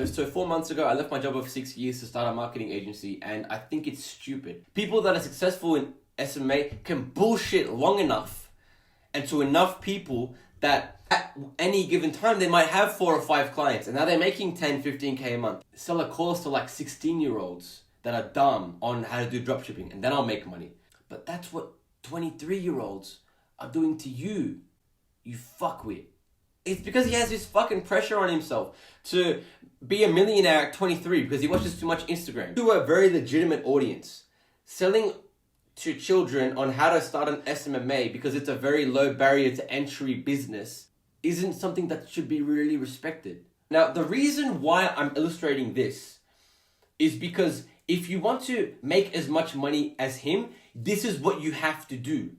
So 4 months ago, I left my job of 6 years to start a marketing agency, and I think it's stupid. People that are successful in SMA can bullshit long enough and to enough people that at any given time they might have 4 or 5 clients, and now they're making 10, 15K a month. Sell a course to like 16-year-olds that are dumb on how to do dropshipping, and then I'll make money. But that's what 23-year-olds are doing to you, you fuckwit. It's because he has this fucking pressure on himself to be a millionaire at 23 because he watches too much Instagram. To a very legitimate audience, selling to children on how to start an SMMA because it's a very low barrier to entry business isn't something that should be really respected. Now, the reason why I'm illustrating this is because if you want to make as much money as him, this is what you have to do.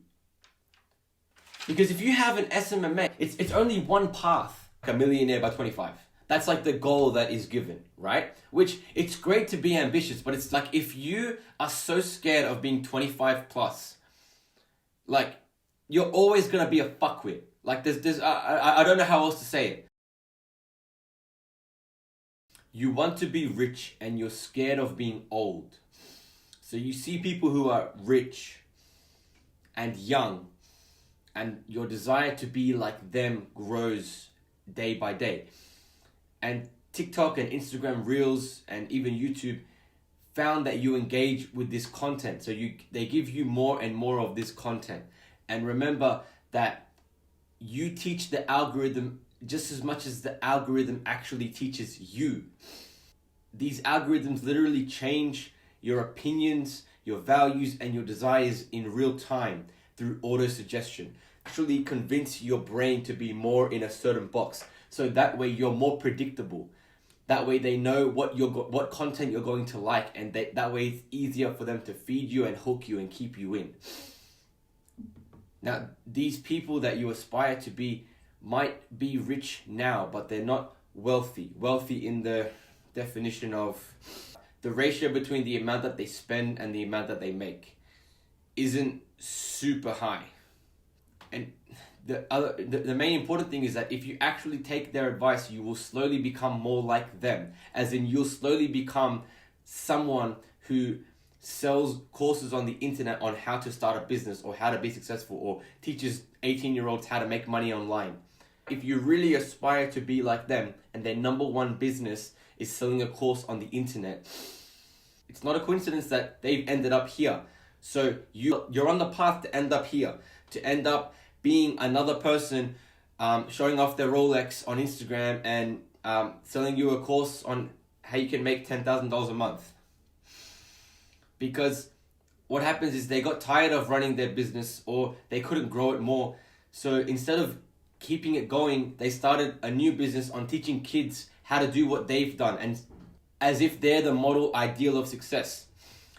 Because if you have an SMMA, it's only one path, like a millionaire by 25. That's like the goal that is given, right? Which, it's great to be ambitious, but it's like if you are so scared of being 25 plus, like you're always gonna be a fuckwit. Like I don't know how else to say it. You want to be rich and you're scared of being old. So you see people who are rich and young, and your desire to be like them grows day by day. And TikTok and Instagram Reels and even YouTube found that you engage with this content. So they give you more and more of this content. And remember that you teach the algorithm just as much as the algorithm actually teaches you. These algorithms literally change your opinions, your values, and your desires in real time through auto-suggestion. Actually convince your brain to be more in a certain box. So that way you're more predictable. That way they know what content you're going to like, and that way it's easier for them to feed you and hook you and keep you in. Now, these people that you aspire to be might be rich now, but they're not wealthy. Wealthy in the definition of the ratio between the amount that they spend and the amount that they make isn't super high. And the main important thing is that if you actually take their advice, you will slowly become more like them. As in, you'll slowly become someone who sells courses on the internet on how to start a business or how to be successful, or teaches 18-year-olds how to make money online. If you really aspire to be like them and their number one business is selling a course on the internet, it's not a coincidence that they've ended up here. So you're on the path to end up here, to end up being another person showing off their Rolex on Instagram and selling you a course on how you can make $10,000 a month. Because what happens is they got tired of running their business, or they couldn't grow it more. So instead of keeping it going, they started a new business on teaching kids how to do what they've done, and as if they're the model ideal of success.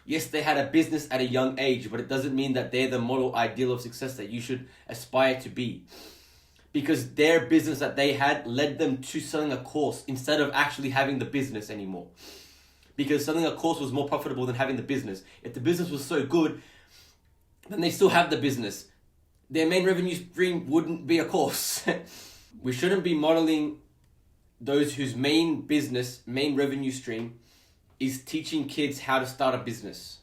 Yes, they had a business at a young age, but it doesn't mean that they're the model ideal of success that you should aspire to be. Because their business that they had led them to selling a course instead of actually having the business anymore. Because selling a course was more profitable than having the business. If the business was so good, then they still have the business. Their main revenue stream wouldn't be a course. We shouldn't be modeling those whose main revenue stream is teaching kids how to start a business.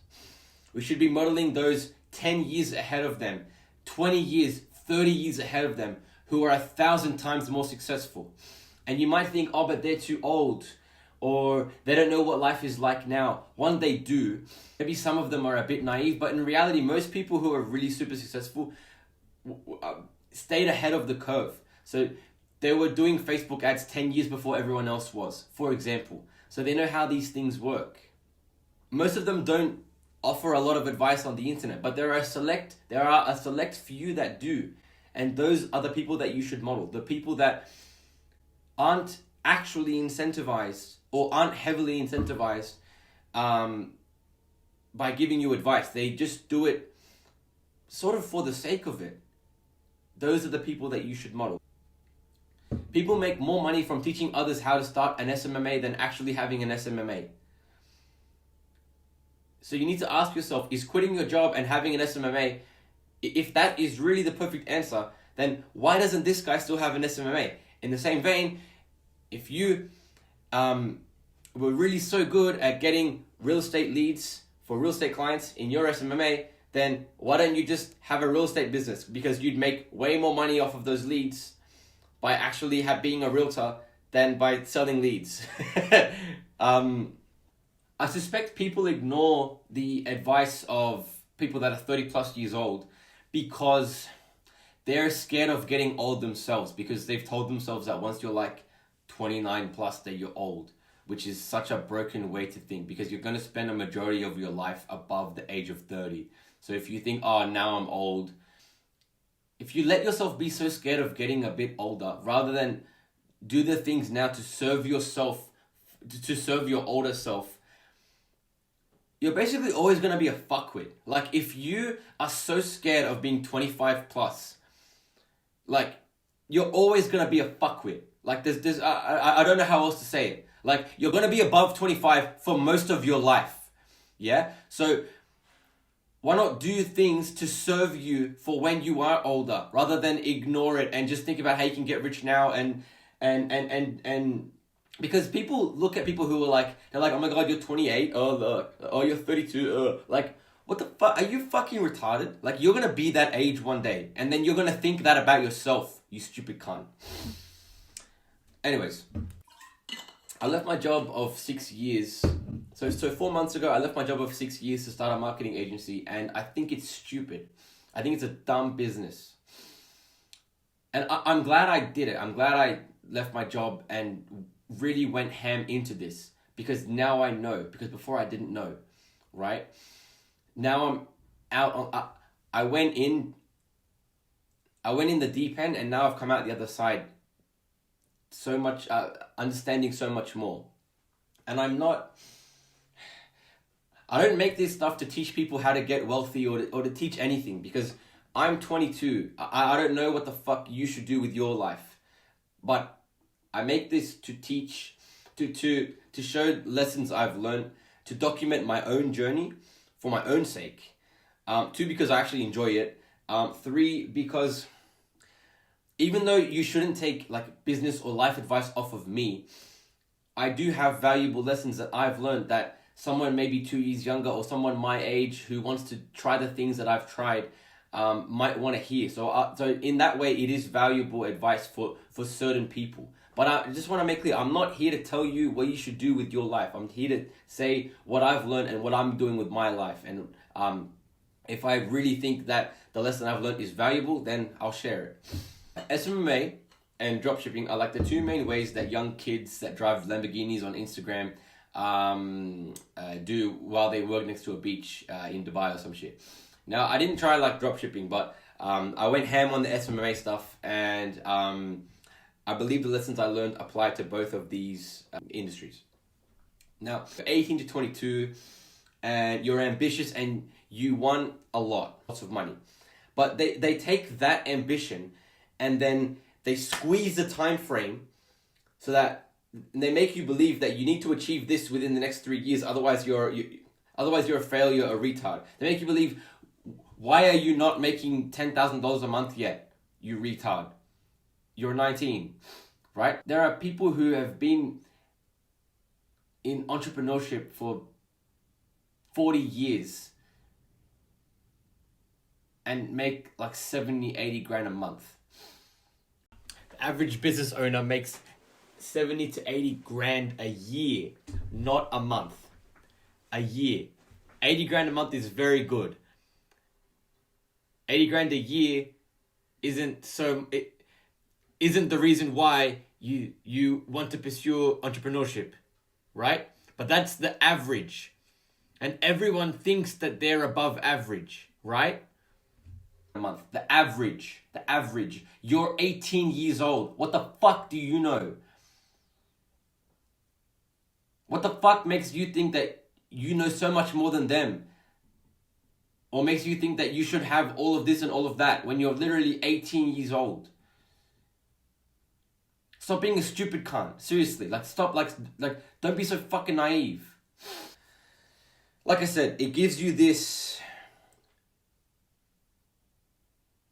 We should be modeling those 10 years ahead of them, 20 years, 30 years ahead of them, who are 1,000 times more successful. And you might think, oh, but they're too old, or they don't know what life is like now. One, they do. Maybe some of them are a bit naive, but in reality, most people who are really super successful stayed ahead of the curve. So they were doing Facebook ads 10 years before everyone else was, for example. So they know how these things work. Most of them don't offer a lot of advice on the internet, but there are a select few that do. And those are the people that you should model. The people that aren't actually incentivized or aren't heavily incentivized by giving you advice. They just do it sort of for the sake of it. Those are the people that you should model. People make more money from teaching others how to start an SMMA than actually having an SMMA. So you need to ask yourself, is quitting your job and having an SMMA, if that is really the perfect answer, then why doesn't this guy still have an SMMA? In the same vein, if you were really so good at getting real estate leads for real estate clients in your SMMA, then why don't you just have a real estate business? Because you'd make way more money off of those leads by actually being a realtor than by selling leads. I suspect people ignore the advice of people that are 30 plus years old because they're scared of getting old themselves, because they've told themselves that once you're like 29 plus that you're old, which is such a broken way to think, because you're going to spend a majority of your life above the age of 30. So if you think, oh, now I'm old, if you let yourself be so scared of getting a bit older, rather than do the things now to serve yourself, to serve your older self, you're basically always going to be a fuckwit. Like, if you are so scared of being 25 plus, like, you're always going to be a fuckwit. Like, I don't know how else to say it. Like, you're going to be above 25 for most of your life. Yeah? So, why not do things to serve you for when you are older, rather than ignore it and just think about how you can get rich now and because people look at people who are like, they're like, oh my god, you're 28, oh you're 32, like, what the fuck, are you fucking retarded? Like, you're gonna be that age one day, and then you're gonna think that about yourself, you stupid cunt. Anyways, I left my job of 6 years, so 4 months ago, I left my job of 6 years to start a marketing agency, and I think it's stupid. I think it's a dumb business. And I'm glad I did it. I'm glad I left my job and really went ham into this, because now I know, because before I didn't know, right? Now I'm out on, I went in the deep end, and now I've come out the other side so much, understanding so much more. And I don't make this stuff to teach people how to get wealthy or to teach anything, because I'm 22. I don't know what the fuck you should do with your life, but I make this to teach, to show lessons I've learned, to document my own journey for my own sake. 2, because I actually enjoy it. 3, because even though you shouldn't take like business or life advice off of me, I do have valuable lessons that I've learned that someone maybe 2 years younger or someone my age who wants to try the things that I've tried might want to hear. So in that way, it is valuable advice for certain people. But I just want to make clear, I'm not here to tell you what you should do with your life. I'm here to say what I've learned and what I'm doing with my life. And if I really think that the lesson I've learned is valuable, then I'll share it. SMMA and dropshipping are like the 2 main ways that young kids that drive Lamborghinis on Instagram do while they work next to a beach in Dubai or some shit. Now, I didn't try like dropshipping, but I went ham on the SMMA stuff, and I believe the lessons I learned apply to both of these industries. Now, 18 to 22, and you're ambitious and you want lots of money. But they take that ambition and then they squeeze the time frame so that they make you believe that you need to achieve this within the next 3 years, otherwise you're a failure, a retard. They make you believe, why are you not making $10,000 a month yet, you retard? You're 19, right? There are people who have been in entrepreneurship for 40 years and make like 70, 80 grand a month. The average business owner makes 70 to 80 grand a year, not a month. A year. 80 grand a month is very good. 80 grand a year isn't the reason why you want to pursue entrepreneurship, right? But that's the average. And everyone thinks that they're above average, right? A month. The average. You're 18 years old. What the fuck do you know? What the fuck makes you think that you know so much more than them? Or makes you think that you should have all of this and all of that when you're literally 18 years old? Stop being a stupid cunt. Seriously. Stop, don't be so fucking naive. Like I said, it gives you this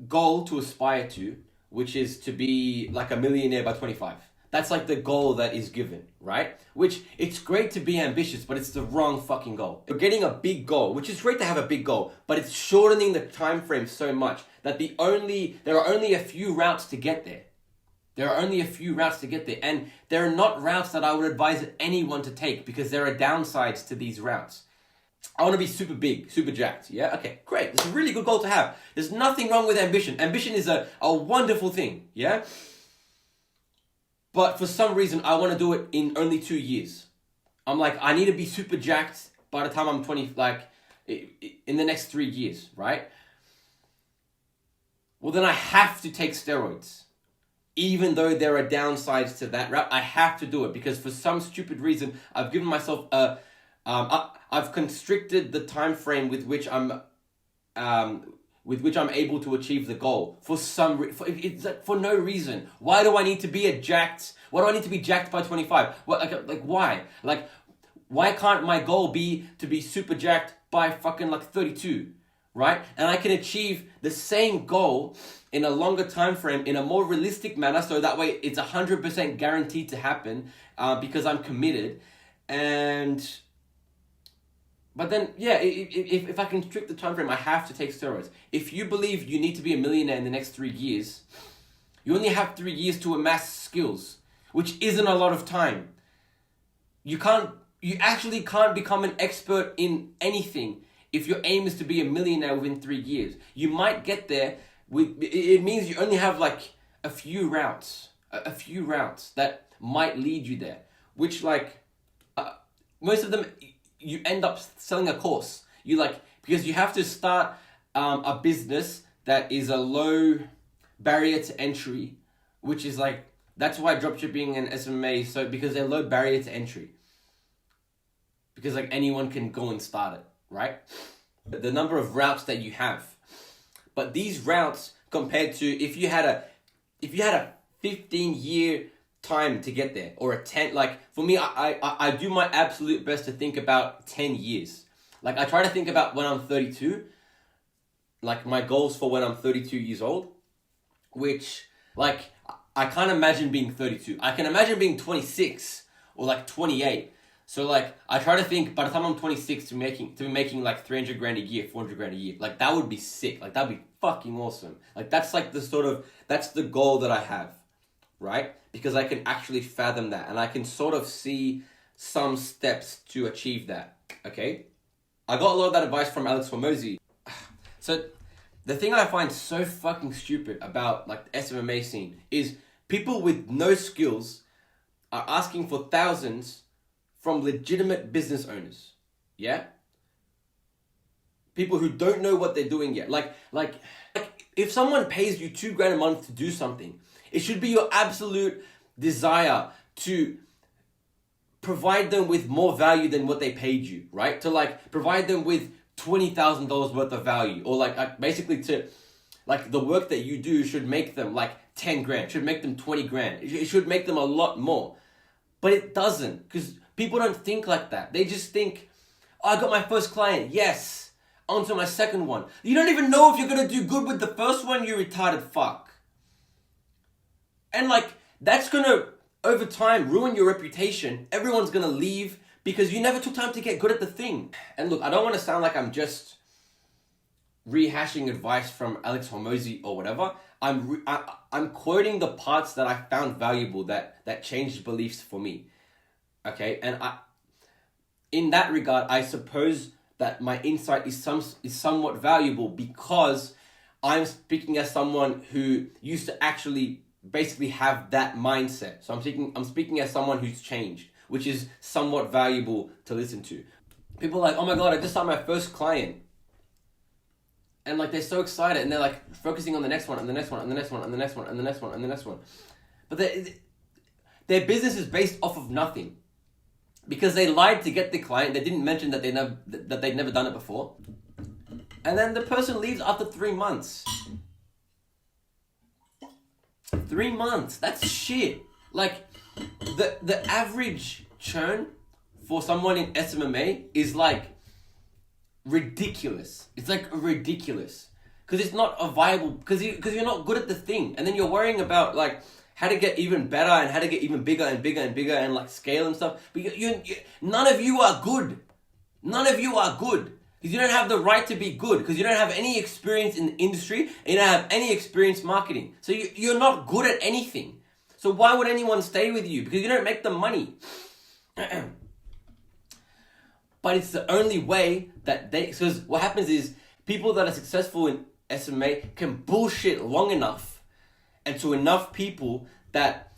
goal to aspire to, which is to be like a millionaire by 25. That's like the goal that is given, right? Which, it's great to be ambitious, but it's the wrong fucking goal. You're getting a big goal, which is great to have a big goal, but it's shortening the time frame so much that there are only a few routes to get there. There are only a few routes to get there, and there are not routes that I would advise anyone to take because there are downsides to these routes. I want to be super big, super jacked, yeah? Okay, great. It's a really good goal to have. There's nothing wrong with ambition. Ambition is a wonderful thing, yeah? But for some reason, I want to do it in only 2 years. I'm like, I need to be super jacked by the time I'm 20, like, in the next 3 years, right? Well, then I have to take steroids. Even though there are downsides to that route, I have to do it because for some stupid reason, I've given myself I've constricted the time frame with which I'm able to achieve the goal for no reason. Why do I need to be jacked? Why do I need to be jacked by 25? Why? Like, why can't my goal be to be super jacked by fucking like 32? Right? And I can achieve the same goal in a longer time frame, in a more realistic manner, so that way it's 100% guaranteed to happen because I'm committed. But then, yeah, if I constrict the time frame, I have to take steroids. If you believe you need to be a millionaire in the next 3 years, you only have 3 years to amass skills, which isn't a lot of time. You actually can't become an expert in anything if your aim is to be a millionaire within 3 years. You might get there it means you only have like a few routes that might lead you there, which most of them, you end up selling a course. Because you have to start a business that is a low barrier to entry, which is that's why dropshipping and SMMA because they're low barrier to entry. Because anyone can go and start it, right? The number of routes that you have. But these routes compared to if you had a 15-year time to get there, or a 10, for me, I do my absolute best to think about 10 years. I try to think about when I'm 32, my goals for when I'm 32 years old, which I can't imagine being 32. I can imagine being 26 or 28. So I try to think by the time I'm 26 to be making 300 grand a year, 400 grand a year. That would be sick. That'd be fucking awesome. That's that's the goal that I have, right? Because I can actually fathom that and I can sort of see some steps to achieve that. Okay? I got a lot of that advice from Alex Hormozi. So the thing I find so fucking stupid about the SMMA scene is people with no skills are asking for thousands from legitimate business owners, yeah? People who don't know what they're doing yet. If someone pays you $2,000 a month to do something, it should be your absolute desire to provide them with more value than what they paid you, right? To provide them with $20,000 worth of value, or basically to the work that you do should make them 10 grand, should make them 20 grand. It should make them a lot more, but it doesn't, because people don't think like that. They just think, oh, I got my first client. Yes. On to my second one. You don't even know if you're going to do good with the first one, you retarded fuck. And that's going to, over time, ruin your reputation. Everyone's going to leave because you never took time to get good at the thing. And look, I don't want to sound like I'm just rehashing advice from Alex Hormozi or whatever. I'm quoting the parts that I found valuable that changed beliefs for me. Okay, and in that regard, I suppose that my insight is somewhat valuable because I'm speaking as someone who used to actually basically have that mindset. So I'm speaking as someone who's changed, which is somewhat valuable to listen to. People are oh my God, I just saw my first client. And they're so excited and they're focusing on the next one and the next one and the next one and the next one and the next one and the next one. But their business is based off of nothing. Because they lied to get the client. They didn't mention that they'd never done it before. And then the person leaves after 3 months. 3 months. That's shit. The average churn for someone in SMMA is ridiculous. It's ridiculous. Because it's not a viable... Because you're not good at the thing. And then you're worrying about how to get even better and how to get even bigger and bigger and bigger and like scale and stuff. But none of you are good. None of you are good. Because you don't have the right to be good. Because you don't have any experience in the industry. And you don't have any experience marketing. So you're not good at anything. So why would anyone stay with you? Because you don't make the money. But it's the only way that because what happens is people that are successful in SMA can bullshit long enough and to enough people that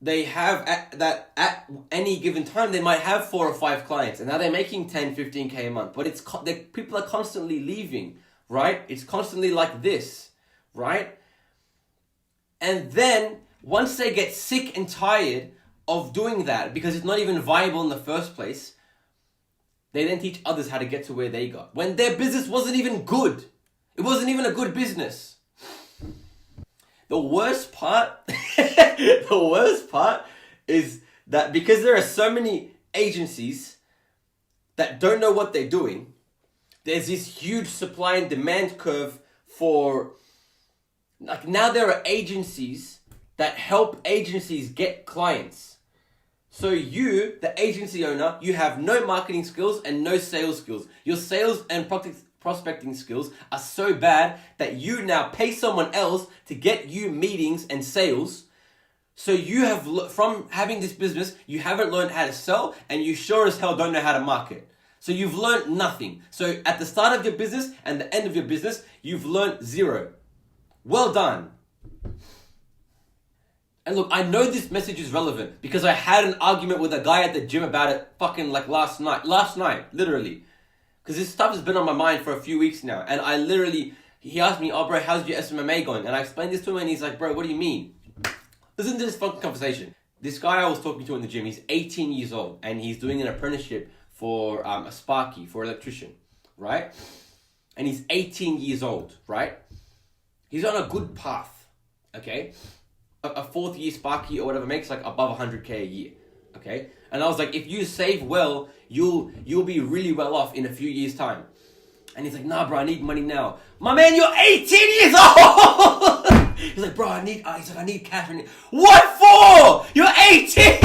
they have at any given time they might have 4 or 5 clients, and now they're making 10, 15K a month. But people are constantly leaving, right? It's constantly like this, right? And then once they get sick and tired of doing that because it's not even viable in the first place, they then teach others how to get to where they got. When their business wasn't even good. It wasn't even a good business. The worst part, is that because there are so many agencies that don't know what they're doing, there's this huge supply and demand curve for, like now there are agencies that help agencies get clients. So you, the agency owner, you have no marketing skills and no sales skills. Your sales and prospecting skills are so bad that you now pay someone else to get you meetings and sales. So you have, from having this business, you haven't learned how to sell and you sure as hell don't know how to market. So you've learned nothing. So at the start of your business and the end of your business, you've learned 0. Well done. And look, I know this message is relevant because I had an argument with a guy at the gym about it fucking like last night, literally. Because this stuff has been on my mind for a few weeks now. And he asked me, oh bro, how's your SMMA going? And I explained this to him and he's like, bro, what do you mean? Listen to this fucking conversation. This guy I was talking to in the gym, he's 18 years old and he's doing an apprenticeship for a Sparky, for an electrician, right? And he's 18 years old, right? He's on a good path, okay? A 4th year Sparky or whatever makes like above 100K a year, okay? And I was like, if you save well, you'll be really well off in a few years' time. And he's like, nah, bro, I need money now. My man, you're 18 years old! He's like, bro, I need cash. What for? You're 18!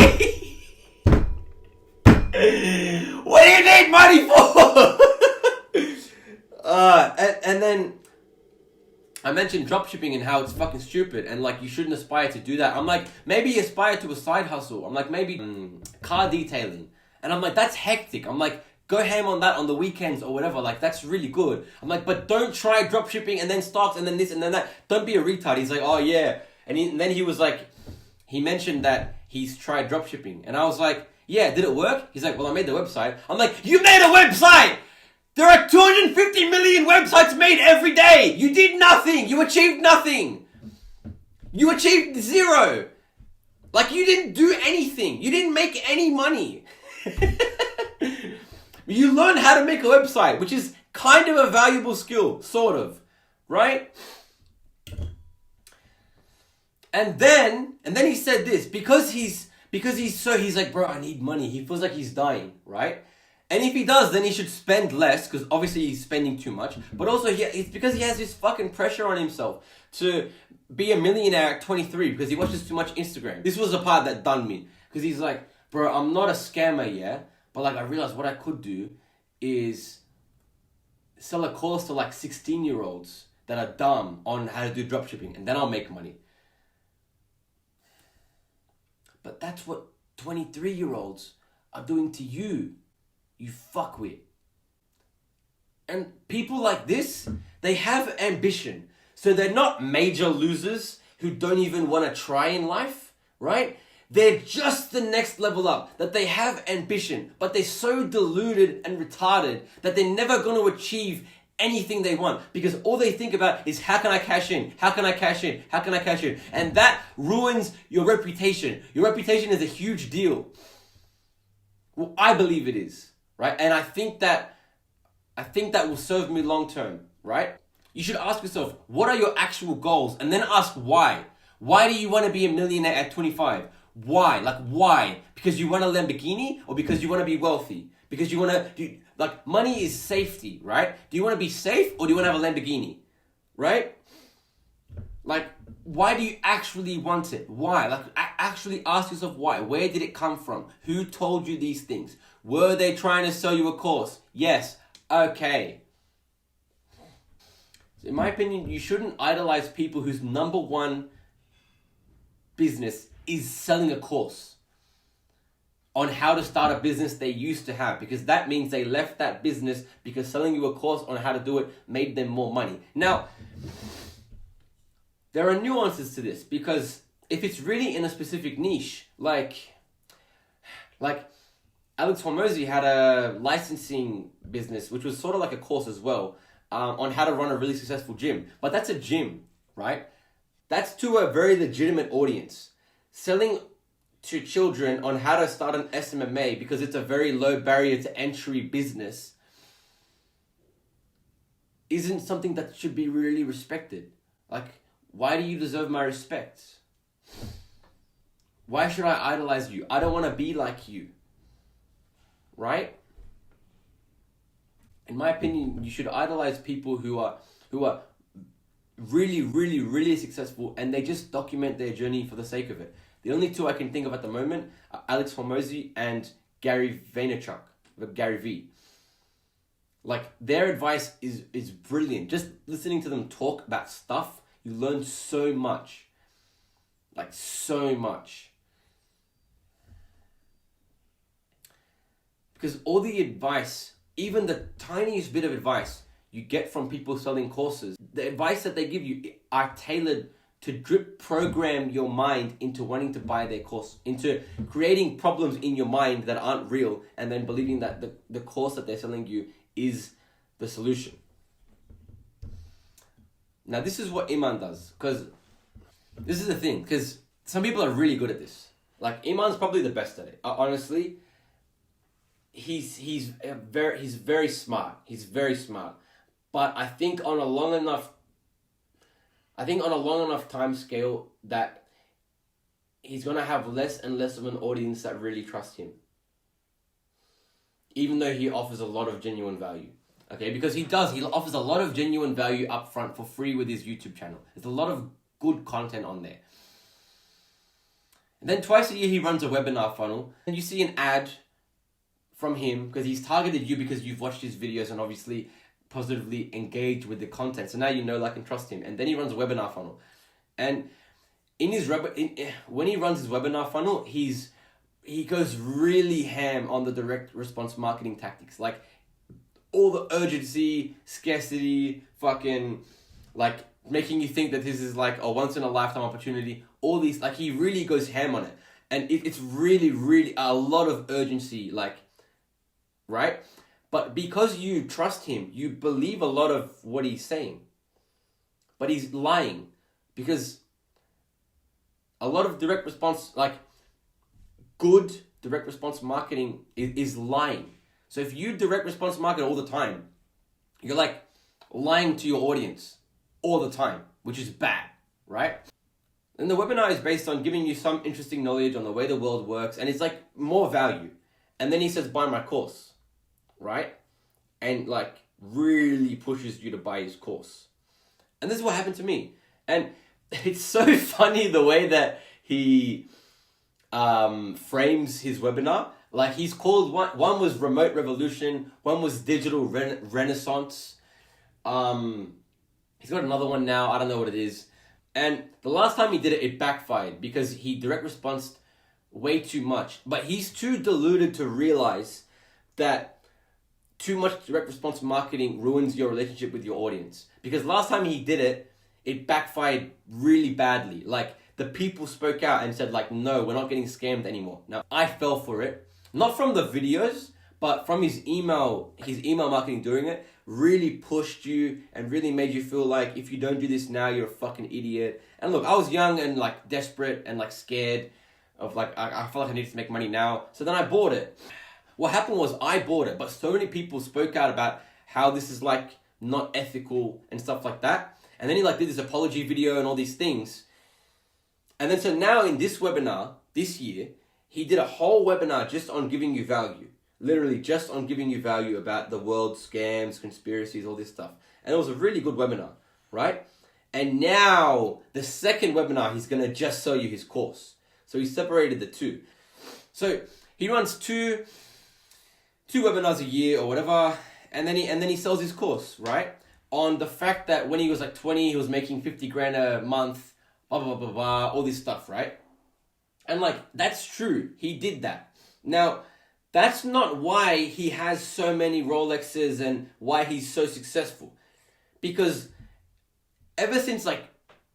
What do you need money for? And then I mentioned dropshipping and how it's fucking stupid and like you shouldn't aspire to do that. I'm like, maybe aspire to a side hustle. I'm like, maybe car detailing. And I'm like, that's hectic. I'm like, go ham on that on the weekends or whatever. Like, that's really good. I'm like, but don't try dropshipping and then stocks and then this and then that. Don't be a retard. He's like, oh yeah. And then he was like, he mentioned that he's tried dropshipping. And I was like, yeah, did it work? He's like, well, I made the website. I'm like, you made a website! There are 250 million websites made every day. You did nothing. You achieved nothing. You achieved 0. Like, you didn't do anything. You didn't make any money. You learned how to make a website, which is kind of a valuable skill, sort of, right? And then he said this, because he's like, bro, I need money. He feels like he's dying, right? And if he does, then he should spend less, because obviously he's spending too much. But also, it's because he has this fucking pressure on himself to be a millionaire at 23, because he watches too much Instagram. This was the part that done me. Because he's like, bro, I'm not a scammer, yeah? But like, I realized what I could do is sell a course to like 16-year-olds that are dumb on how to do dropshipping, and then I'll make money. But that's what 23-year-olds are doing to you. You fuckwit. And people like this, they have ambition. So they're not major losers who don't even want to try in life, right? They're just the next level up, that they have ambition, but they're so deluded and retarded that they're never going to achieve anything they want, because all they think about is, how can I cash in? How can I cash in? How can I cash in? And that ruins your reputation. Your reputation is a huge deal. Well, I believe it is, right? And I think that will serve me long term, right? You should ask yourself, what are your actual goals? And then ask why. Why do you want to be a millionaire at 25? Why? Like, why? Because you want a Lamborghini, or because you want to be wealthy? Because you want to do, like, money is safety, right? Do you want to be safe, or do you want to have a Lamborghini? Right? Like, why do you actually want it? Why? Like, actually ask yourself why. Where did it come from? Who told you these things? Were they trying to sell you a course? Yes. Okay. So in my opinion, you shouldn't idolize people whose number one business is selling a course on how to start a business they used to have, because that means they left that business because selling you a course on how to do it made them more money. Now, there are nuances to this, because if it's really in a specific niche, like Alex Hormozy had a licensing business, which was sort of like a course as well, on how to run a really successful gym. But that's a gym, right? That's to a very legitimate audience. Selling to children on how to start an SMMA because it's a very low barrier to entry business isn't something that should be really respected. Like, why do you deserve my respect? Why should I idolize you? I don't want to be like you. Right? In my opinion, you should idolize people who are really, really, really successful, and they just document their journey for the sake of it. The only two I can think of at the moment are Alex Hormozy and Gary Vaynerchuk, Gary V. Like, their advice is brilliant. Just listening to them talk about stuff, you learn so much. Like, so much. Because all the advice, even the tiniest bit of advice you get from people selling courses, the advice that they give you are tailored to drip program your mind into wanting to buy their course, into creating problems in your mind that aren't real, and then believing that the course that they're selling you is the solution. Now, this is what Iman does, because this is the thing, because some people are really good at this. Like, Iman's probably the best at it. Honestly, he's very smart. He's very smart. But I think on a long enough time scale that he's going to have less and less of an audience that really trust him. Even though he offers a lot of genuine value. Okay, because he offers a lot of genuine value up front for free with his YouTube channel. There's a lot of good content on there. And then twice a year he runs a webinar funnel, and you see an ad from him because he's targeted you because you've watched his videos and obviously positively engaged with the content. So now you know, like, and trust him. And then he runs a webinar funnel. And when he runs his webinar funnel, he goes really ham on the direct response marketing tactics. Like, all the urgency, scarcity, fucking, like, making you think that this is like a once in a lifetime opportunity. All these, like, he really goes ham on it. And it's really, really a lot of urgency, like, right? But because you trust him, you believe a lot of what he's saying. But he's lying, because a lot of direct response, like, good direct response marketing is lying. So if you direct response market all the time, you're like lying to your audience all the time, which is bad, right? And the webinar is based on giving you some interesting knowledge on the way the world works, and it's like more value. And then he says, buy my course, right? And like really pushes you to buy his course. And this is what happened to me. And it's so funny the way that he frames his webinar. Like, he's called, one was Remote Revolution, one was Digital Renaissance. He's got another one now, I don't know what it is. And the last time he did it, it backfired because he direct responsed way too much. But he's too deluded to realize that too much direct response marketing ruins your relationship with your audience. Because last time he did it, it backfired really badly. Like, the people spoke out and said, like, no, we're not getting scammed anymore. Now, I fell for it. Not from the videos, but from his email marketing during it, really pushed you and really made you feel like if you don't do this now, you're a fucking idiot. And look, I was young and like desperate and like scared of like, I felt like I needed to make money now. So then I bought it. What happened was I bought it, but so many people spoke out about how this is like not ethical and stuff like that. And then he like did this apology video and all these things. And then so now in this webinar, this year, he did a whole webinar just on giving you value. Literally just on giving you value about the world, scams, conspiracies, all this stuff. And it was a really good webinar, right? And now the second webinar, he's going to just sell you his course. So he separated the two. So he runs two webinars a year or whatever, and then he sells his course, right? On the fact that when he was like 20, he was making 50 grand a month, blah, blah, blah, blah, all this stuff, right? And like, that's true. He did that. Now, that's not why he has so many Rolexes and why he's so successful. Because ever since like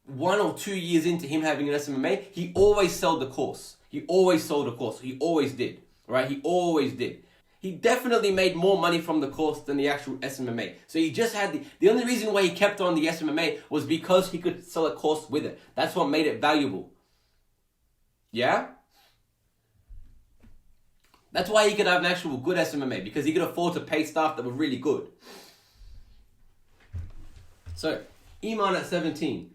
1 or 2 years into him having an SMMA, he always sold the course. He always sold a course. He always did, right? He always did. He definitely made more money from the course than the actual SMMA. So he just had the only reason why he kept on the SMMA was because he could sell a course with it. That's what made it valuable. Yeah? That's why he could have an actual good SMMA, because he could afford to pay staff that were really good. So, Iman at 17.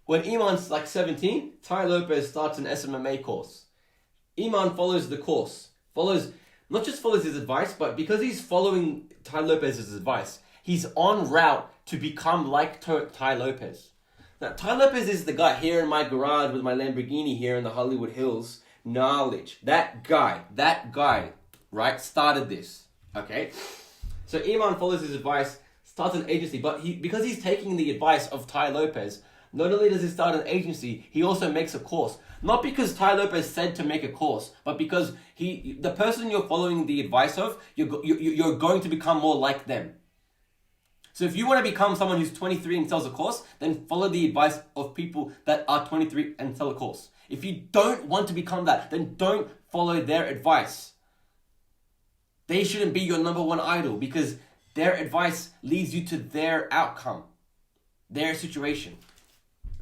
When Iman's like 17, Tai Lopez starts an SMMA course. Iman follows the course. Not just follows his advice, but because he's following Tai Lopez's advice, he's en route to become like Tai Lopez. Now, Tai Lopez is the guy here in my garage with my Lamborghini here in the Hollywood Hills. Knowledge. That guy, right, started this. Okay? So Iman follows his advice, starts an agency, but because he's taking the advice of Tai Lopez, not only does he start an agency, he also makes a course. Not because Tai Lopez said to make a course, but because the person you're following the advice of, you're going to become more like them. So if you want to become someone who's 23 and sells a course, then follow the advice of people that are 23 and sell a course. If you don't want to become that, then don't follow their advice. They shouldn't be your number one idol, because their advice leads you to their outcome, their situation.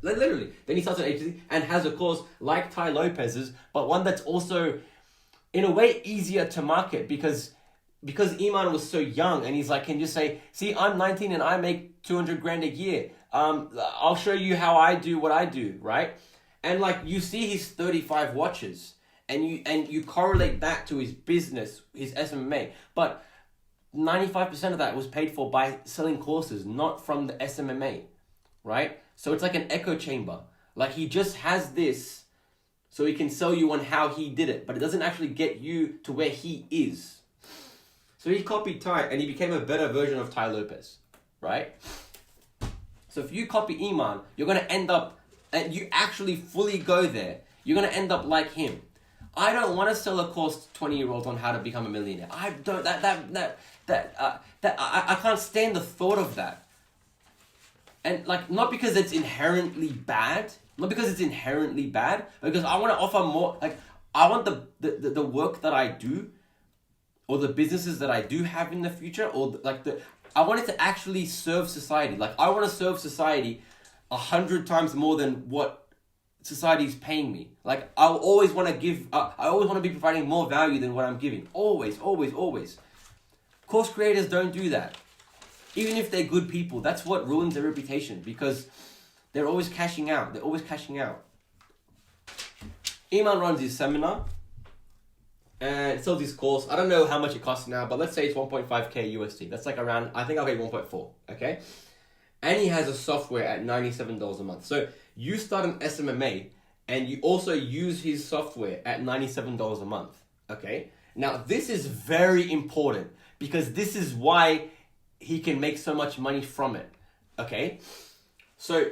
Literally. Then he starts an agency and has a course like Tai Lopez's, but one that's also, in a way, easier to market because Iman was so young, and he's like, can just say, see, I'm 19 and I make 200 grand a year. I'll show you how I do what I do, right? And like, you see his 35 watches, and you correlate that to his business, his SMMA, but 95% of that was paid for by selling courses, not from the SMMA, right? So it's like an echo chamber. Like, he just has this so he can sell you on how he did it, but it doesn't actually get you to where he is. So he copied Tai, and he became a better version of Tai Lopez, right? So if you copy Iman, you're going to end up, and you actually fully go there, you're going to end up like him. I don't want to sell a course to 20-year-olds on how to become a millionaire. I don't, I can't stand the thought of that. And like, not because it's inherently bad, but because I want to offer more, like, I want the work that I do, or the businesses that I do have in the future, or I want it to actually serve society. Like, I want to serve society 100 times more than what society is paying me. Like, I always want to give, I always want to be providing more value than what I'm giving. Always, always, always. Course creators don't do that. Even if they're good people, that's what ruins their reputation, because they're always cashing out. Iman runs his seminar and sells his course. I don't know how much it costs now, but let's say it's 1.5k USD. That's like around, I think I'll pay 1.4, okay? And he has a software at $97 a month. So you start an SMMA and you also use his software at $97 a month, okay? Now, this is very important, because this is why he can make so much money from it, okay? So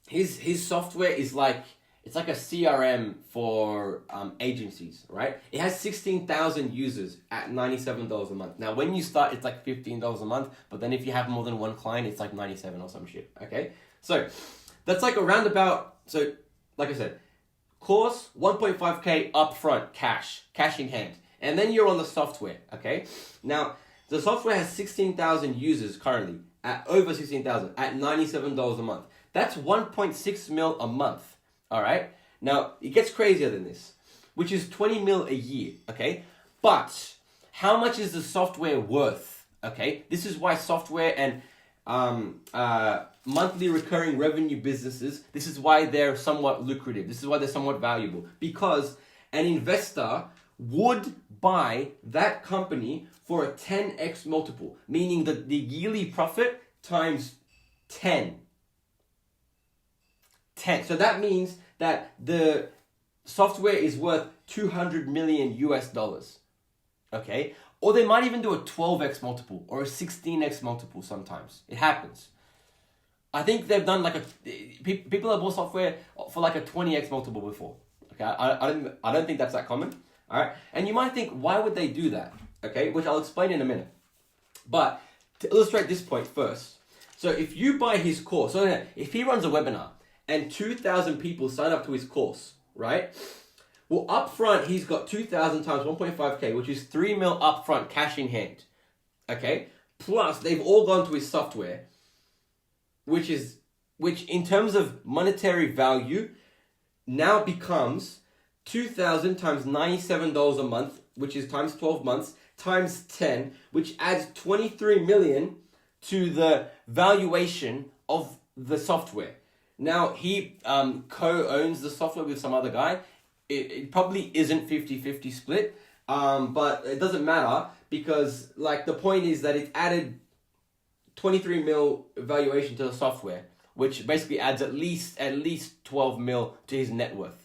his software is like, it's like a CRM for agencies, right? It has 16,000 users at $97 a month. Now, when you start, it's like $15 a month, but then if you have more than one client, it's like 97 or some shit, okay? So that's like around about, so like I said, course, 1.5k upfront, cash in hand. And then you're on the software, okay? Now, the software has 16,000 users currently, at over 16,000, at $97 a month. That's 1.6 mil a month, all right? Now, it gets crazier than this, which is 20 mil a year, okay? But how much is the software worth, okay? This is why software and monthly recurring revenue businesses, this is why they're somewhat lucrative. This is why they're somewhat valuable, because an investor would buy that company for a 10x multiple, meaning that the yearly profit times 10. 10. So that means that the software is worth $200 million US. Okay? Or they might even do a 12x multiple or a 16x multiple sometimes. It happens. I think they've done like people have bought software for like a 20x multiple before. Okay? I don't think that's that common. All right? And you might think, why would they do that? Okay? Which I'll explain in a minute. But to illustrate this point first, so if you buy his course, so if he runs a webinar and 2,000 people sign up to his course, right? Well, up front, he's got 2,000 times 1.5K, which is 3 mil upfront cash in hand. Okay? Plus, they've all gone to his software, which in terms of monetary value, now becomes 2,000 times $97 a month, which is times 12 months, times 10, which adds 23 million to the valuation of the software. Now, he co-owns the software with some other guy. It probably isn't 50-50 split, but it doesn't matter because, like, the point is that it added 23 mil valuation to the software, which basically adds at least 12 mil to his net worth.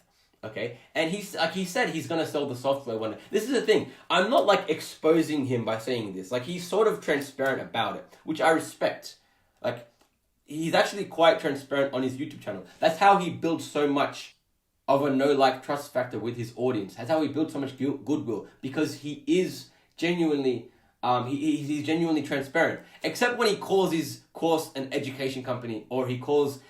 Okay, and he said he's gonna sell the software when. This is the thing. I'm not like exposing him by saying this. Like, he's sort of transparent about it, which I respect. Like, he's actually quite transparent on his YouTube channel. That's how he builds so much of a like trust factor with his audience. That's how he builds so much goodwill, because he is genuinely he's genuinely transparent. Except when he calls his course an education company, or he calls.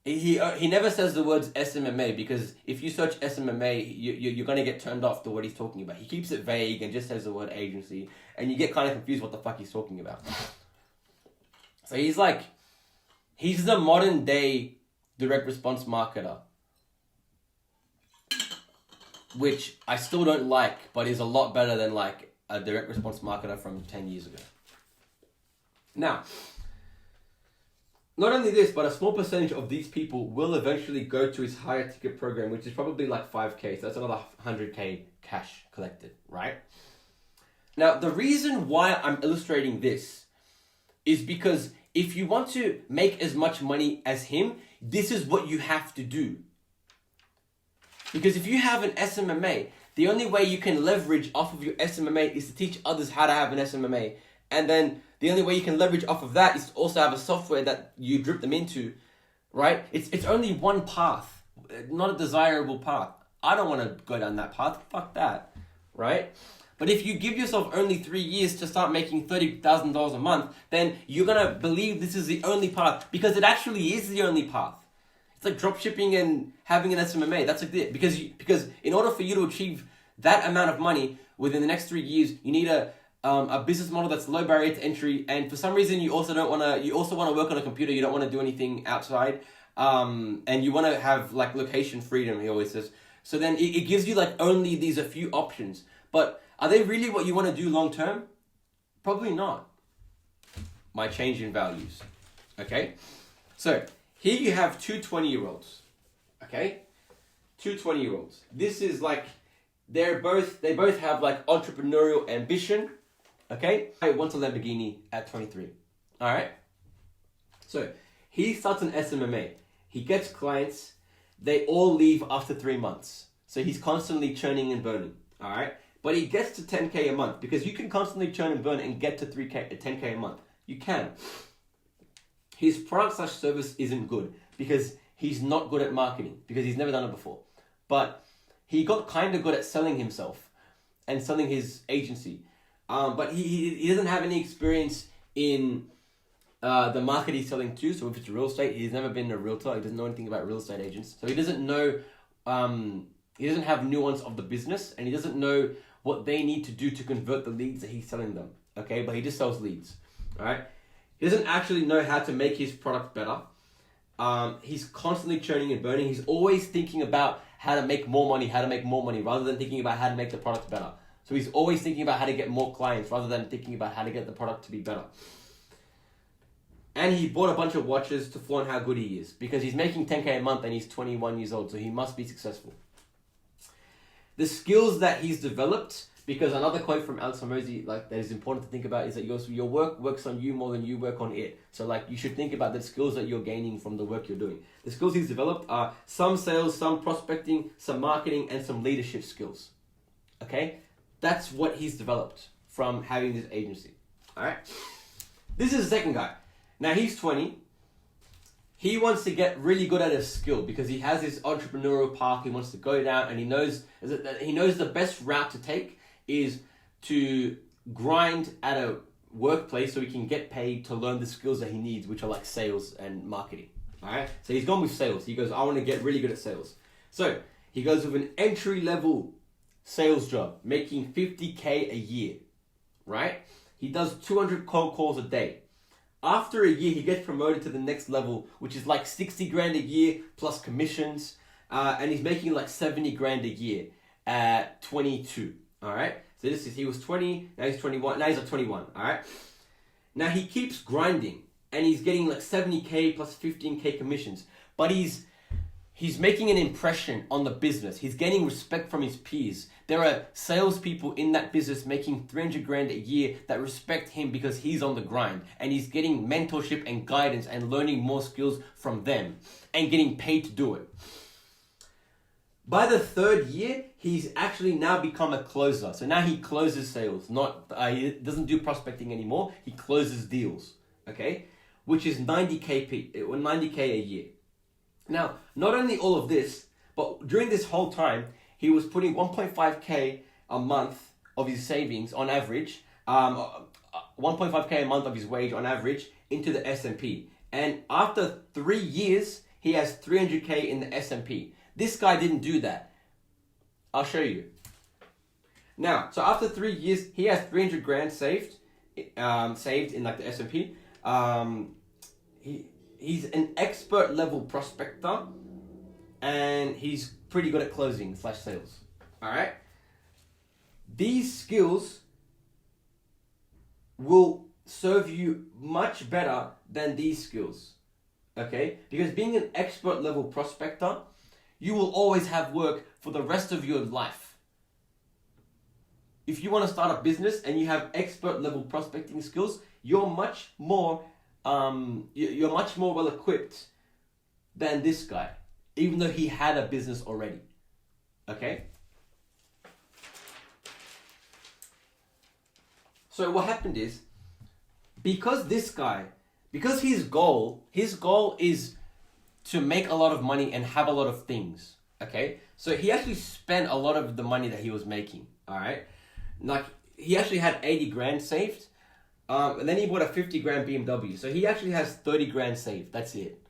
He never says the words SMMA, because if you search SMMA, you're going to get turned off to what he's talking about. He keeps it vague and just says the word agency, and you get kind of confused what the fuck he's talking about. So he's the modern day direct response marketer, which I still don't like, but is a lot better than like a direct response marketer from 10 years ago. Now, not only this, but a small percentage of these people will eventually go to his higher ticket program, which is probably like 5K. So that's another 100K cash collected, right? Now, the reason why I'm illustrating this is because if you want to make as much money as him, this is what you have to do. Because if you have an SMMA, the only way you can leverage off of your SMMA is to teach others how to have an SMMA. And then the only way you can leverage off of that is to also have a software that you drip them into, right? It's only one path, not a desirable path. I don't want to go down that path. Fuck that, right? But if you give yourself only 3 years to start making $30,000 a month, then you're going to believe this is the only path, because it actually is the only path. It's like dropshipping and having an SMMA. That's like it. Because in order for you to achieve that amount of money within the next 3 years, you need a business model that's low barrier to entry, and for some reason you also want to work on a computer. You don't want to do anything outside, and you want to have like location freedom, he always says. So then it gives you like only these a few options, but are they really what you want to do long term? Probably not. My change in values. Okay, so here you have two 20-year-olds. Okay, two 20-year-olds. This is like they both have like entrepreneurial ambition. Okay, I want a Lamborghini at 23. All right. So he starts an SMMA. He gets clients. They all leave after 3 months. So he's constantly churning and burning. All right. But he gets to 10K a month, because you can constantly churn and burn and get to 10K a month. You can. His product/service isn't good because he's not good at marketing, because he's never done it before. But he got kind of good at selling himself and selling his agency. But he doesn't have any experience in the market he's selling to. So if it's real estate, he's never been a realtor. He doesn't know anything about real estate agents. So he doesn't know, he doesn't have nuance of the business, and he doesn't know what they need to do to convert the leads that he's selling them. Okay, but he just sells leads. All right. He doesn't actually know how to make his product better. He's constantly churning and burning. He's always thinking about how to make more money, rather than thinking about how to make the product better. So he's always thinking about how to get more clients rather than thinking about how to get the product to be better. And he bought a bunch of watches to flaunt how good he is, because he's making 10K a month and he's 21 years old, so he must be successful. The skills that he's developed, Because another quote from Alex Hormozi, like, that is important to think about is that your work works on you more than you work on it. So, like, you should think about the skills that you're gaining from the work you're doing. The skills he's developed are some sales, some prospecting, some marketing, and some leadership skills. Okay? That's what he's developed from having this agency. All right? This is the second guy. Now, he's 20. He wants to get really good at his skill because he has this entrepreneurial path he wants to go down, and he knows the best route to take is to grind at a workplace so he can get paid to learn the skills that he needs, which are like sales and marketing. All right? So he's gone with sales. He goes, I want to get really good at sales. So he goes with an entry-level sales job, making $50K a year, right? He does 200 cold calls a day. After a year, he gets promoted to the next level, which is like 60 grand a year plus commissions, and he's making like 70 grand a year at 22. All right. So he was 20, now he's 21, now he's at 21. All right. Now he keeps grinding, and he's getting like 70K plus 15K commissions, but he's making an impression on the business. He's gaining respect from his peers. There are salespeople in that business making 300 grand a year that respect him because he's on the grind, and he's getting mentorship and guidance and learning more skills from them and getting paid to do it. By the third year, he's actually now become a closer. So now he closes sales. He doesn't do prospecting anymore. He closes deals, okay? Which is 90K a year. Now, not only all of this, but during this whole time, he was putting 1.5K a month of his savings on average, 1.5K a month of his wage on average into the S&P. And after 3 years, he has 300K in the S&P. This guy didn't do that. I'll show you. Now, so after 3 years, he has 300 grand saved in like the S&P. He's an expert level prospector, and he's pretty good at closing / sales. All right. These skills will serve you much better than these skills. Okay? Because being an expert level prospector, you will always have work for the rest of your life. If you want to start a business and you have expert level prospecting skills, you're much more well equipped than this guy, even though he had a business already. Okay? So what happened is, because his goal is to make a lot of money and have a lot of things. Okay? So he actually spent a lot of the money that he was making. Alright? Like, he actually had 80 grand saved. And then he bought a 50 grand BMW. So he actually has 30 grand saved. That's it.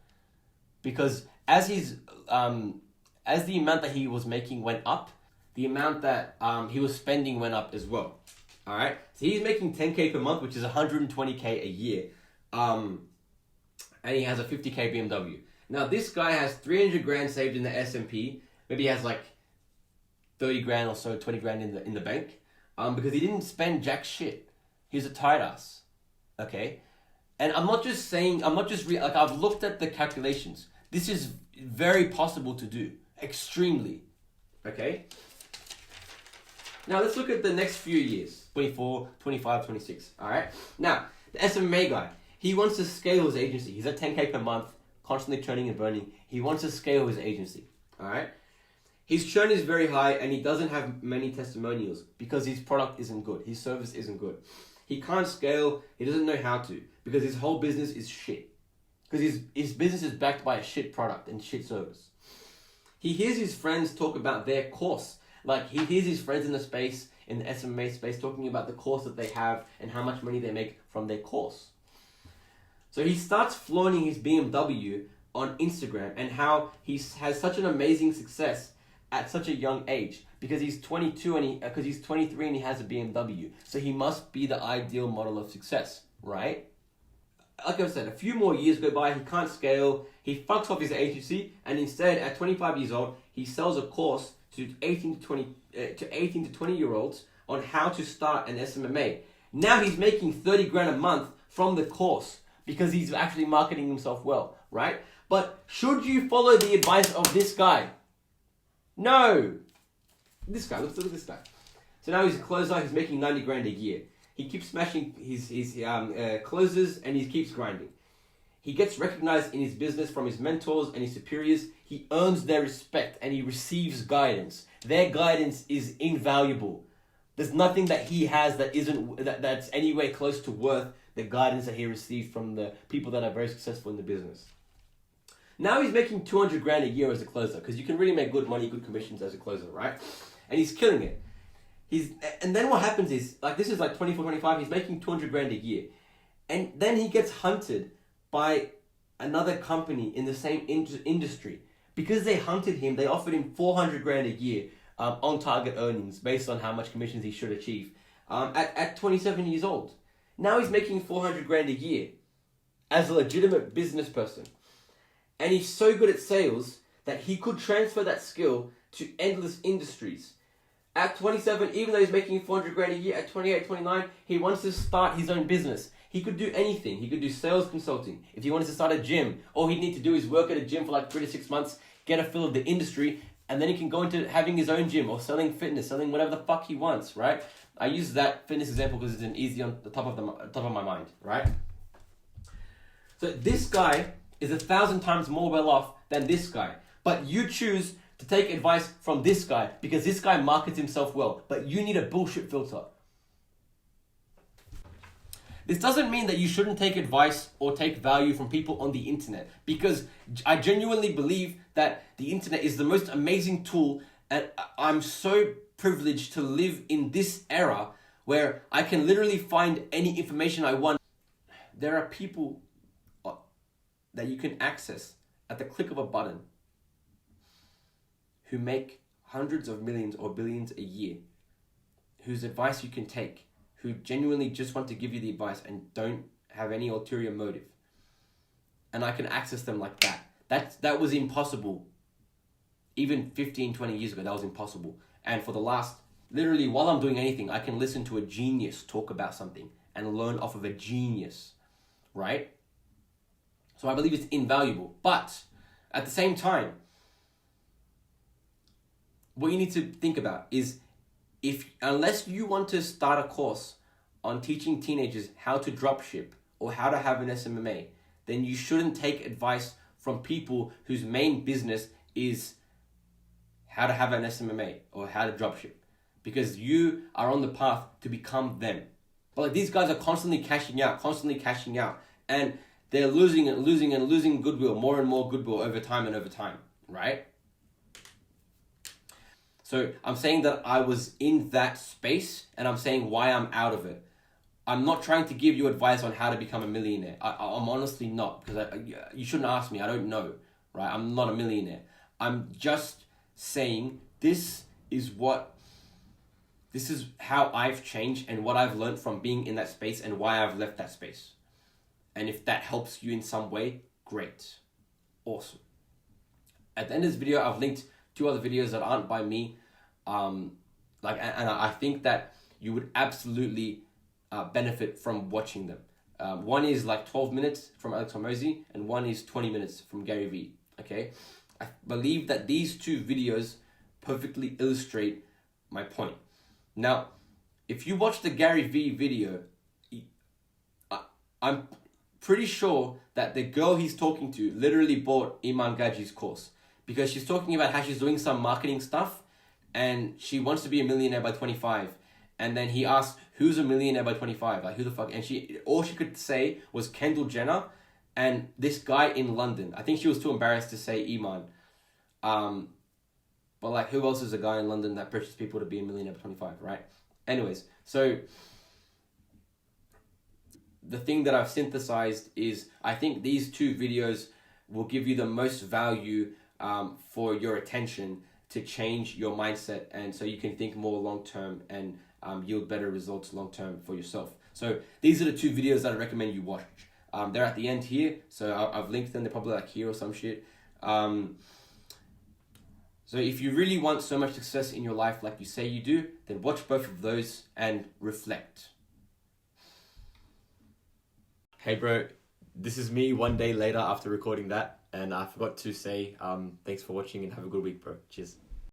Because as the amount that he was making went up, the amount that he was spending went up as well. All right. So he's making 10K per month, which is 120K a year. And he has a 50K BMW. Now this guy has 300 grand saved in the S&P. Maybe he has like 30 grand or so, 20 grand in the bank. Because he didn't spend jack shit. He's a tight ass, okay? And I've looked at the calculations. This is very possible to do, extremely, okay? Now let's look at the next few years, 24, 25, 26, all right? Now, the SMMA guy, he wants to scale his agency. He's at 10K per month, constantly churning and burning. He wants to scale his agency, all right? His churn is very high, and he doesn't have many testimonials because his product isn't good. His service isn't good. He can't scale. He doesn't know how to because his whole business is shit. Because his business is backed by a shit product and shit service. He hears his friends talk about their course. Like, he hears his friends in the SMMA space, talking about the course that they have and how much money they make from their course. So he starts flaunting his BMW on Instagram and how he has such an amazing success at such a young age, because he's 22 and because he's 23 and he has a BMW. So he must be the ideal model of success, right? Like I said, a few more years go by, he can't scale, he fucks off his agency, and instead, at 25 years old, he sells a course to 18 to 20 year olds on how to start an SMMA. Now he's making 30 grand a month from the course because he's actually marketing himself well, right? But should you follow the advice of this guy? No. This guy, let's look at this guy. So now he's a closer, he's making 90 grand a year. He keeps smashing his closes and he keeps grinding. He gets recognized in his business from his mentors and his superiors. He earns their respect and he receives guidance. Their guidance is invaluable. There's nothing that he has that's anywhere close to worth the guidance that he received from the people that are very successful in the business. Now he's making 200 grand a year as a closer, because you can really make good money, good commissions as a closer, right? And he's killing it. And then what happens is, like, this is like 24, 25, he's making 200 grand a year. And then he gets hunted by another company in the same industry. Because they hunted him, they offered him 400 grand a year on target earnings based on how much commissions he should achieve at 27 years old. Now he's making 400 grand a year as a legitimate business person. And he's so good at sales that he could transfer that skill to endless industries. At 27, even though he's making 400 grand a year, at 28, 29, he wants to start his own business. He could do anything. He could do sales consulting. If he wanted to start a gym, all he'd need to do is work at a gym for like 3 to 6 months, get a feel of the industry, and then he can go into having his own gym or selling fitness, selling whatever the fuck he wants, right? I use that fitness example because it's an easy on the top of my mind, right? So this guy is 1,000 times more well off than this guy. But you choose to take advice from this guy because this guy markets himself well. But you need a bullshit filter. This doesn't mean that you shouldn't take advice or take value from people on the internet, because I genuinely believe that the internet is the most amazing tool, and I'm so privileged to live in this era where I can literally find any information I want. There are people that you can access at the click of a button who make hundreds of millions or billions a year, whose advice you can take, who genuinely just want to give you the advice and don't have any ulterior motive. And I can access them like that. That was impossible. Even 15, 20 years ago, that was impossible. And for the last, literally while I'm doing anything, I can listen to a genius talk about something and learn off of a genius, right? So I believe it's invaluable. But at the same time, what you need to think about is, unless you want to start a course on teaching teenagers how to dropship or how to have an SMMA, then you shouldn't take advice from people whose main business is how to have an SMMA or how to dropship, because you are on the path to become them. But like, these guys are constantly cashing out, and they're losing goodwill, more and more goodwill over time, right? So I'm saying that I was in that space, and I'm saying why I'm out of it. I'm not trying to give you advice on how to become a millionaire. I'm honestly not, because you shouldn't ask me. I don't know, right? I'm not a millionaire. I'm just saying this is how I've changed and what I've learned from being in that space and why I've left that space. And if that helps you in some way, great. Awesome. At the end of this video, I've linked 2 other videos that aren't by me. And I think that you would absolutely benefit from watching them. One is like 12 minutes from Alex Hormozi, and one is 20 minutes from Gary Vee. Okay? I believe that these 2 videos perfectly illustrate my point. Now, if you watch the Gary Vee video, I'm pretty sure that the girl he's talking to literally bought Iman Gadzhi's course, because she's talking about how she's doing some marketing stuff and she wants to be a millionaire by 25. And then he asked, who's a millionaire by 25? Like, who the fuck? And all she could say was Kendall Jenner and this guy in London. I think she was too embarrassed to say Iman. But like, who else is a guy in London that pushes people to be a millionaire by 25, right? Anyways, so the thing that I've synthesized is, I think these 2 videos will give you the most value for your attention to change your mindset, and so you can think more long-term and yield better results long-term for yourself. So these are the 2 videos that I recommend you watch. They're at the end here, so I've linked them. They're probably like here or some shit. So if you really want so much success in your life like you say you do, then watch both of those and reflect. Hey bro, this is me 1 day later after recording that, and I forgot to say thanks for watching and have a good week, bro. Cheers.